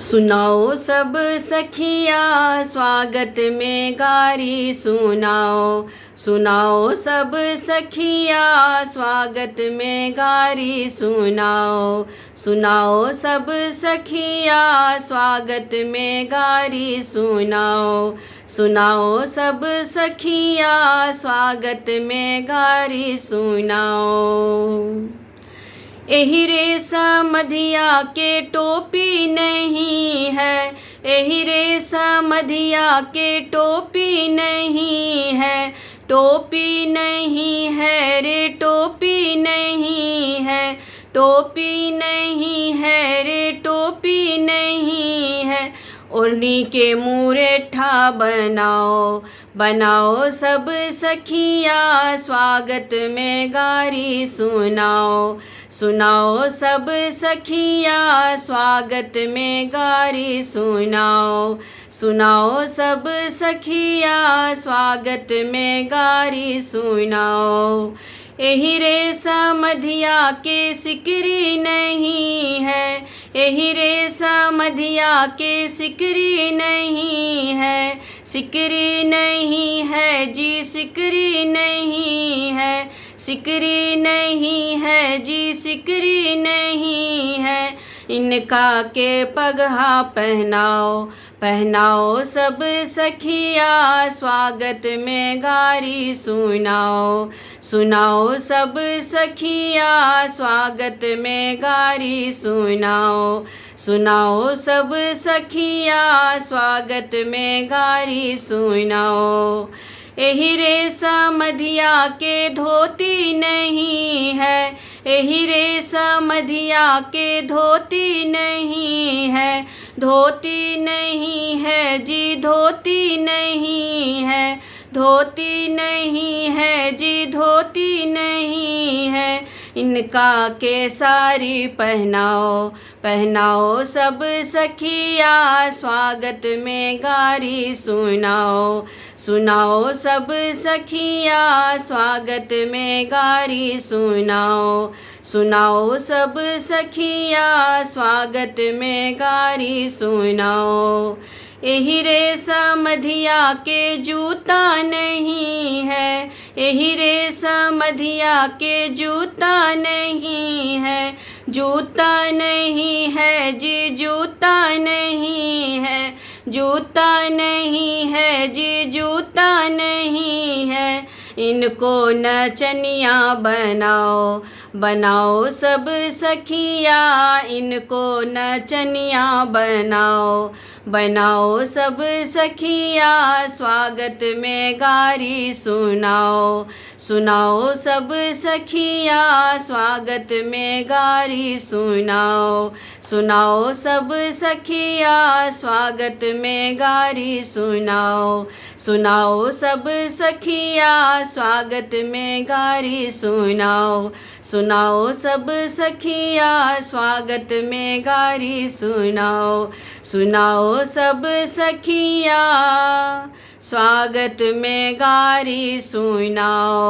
सुनाओ सब सखिया स्वागत में गारी सुनाओ। सुनाओ सब सखिया स्वागत में गारी सुनाओ। सुनाओ सब सखिया स्वागत में गारी सुनाओ। सुनाओ सब सखिया स्वागत में गारी सुनाओ। एही रे समधिया के टोपी नहीं है, एही रे समधिया के टोपी नहीं है, टोपी नहीं है रे टोपी नहीं है, टोपी नहीं है रे टोपी नहीं है। ओढ़नी के मुरेठा बनाओ, बनाओ सब सखिया स्वागत में गारी सुनाओ। सुनाओ सब सखिया स्वागत में गारी सुनाओ। सुनाओ सब सखिया स्वागत में गारी सुनाओ। एही रे समधिया के सिकरी नहीं है, एही रे समधिया के सिकरी नहीं है, सिकरी नहीं है जी सिकरी नहीं है, सिकरी नहीं है जी सिकरी नहीं है। इनका के पगहा पहनाओ, पहनाओ सब सखिया स्वागत में गारी सुनाओ। सुनाओ सब सखिया स्वागत में गारी सुनाओ। सुनाओ सब सखिया स्वागत में गारी सुनाओ। एही रे समधिया के धोती नहीं है, एही रे समधिया के धोती नहीं है, धोती नहीं है जी धोती नहीं है, धोती नहीं है जी धोती नहीं है। इनका के साड़ी पहनाओ, पहनाओ सब सखिया स्वागत में गारी सुनाओ। सुनाओ सब सखिया स्वागत में गारी सुनाओ। सुनाओ सब सखिया स्वागत में गारी सुनाओ। एही रे समधिया के जूता नहीं है, एही रे समधिया के जूता नहीं है, जूता नहीं है जी जूता नहीं है, जूता नहीं है जी जूता नहीं है। इनको नचनिया बनाओ, बनाओ सब सखिया इनको नचनिया बनाओ। बनाओ सब सखिया स्वागत में गारी सुनाओ। सुनाओ सब सखिया स्वागत में गारी सुनाओ। सुनाओ सब सखिया स्वागत में गारी सुनाओ। सुनाओ सब सखिया स्वागत में गारी सुनाओ। सुनाओ सब सखिया स्वागत में गारी सुनाओ। सुनाओ सब सखिया स्वागत में गारी सुनाओ।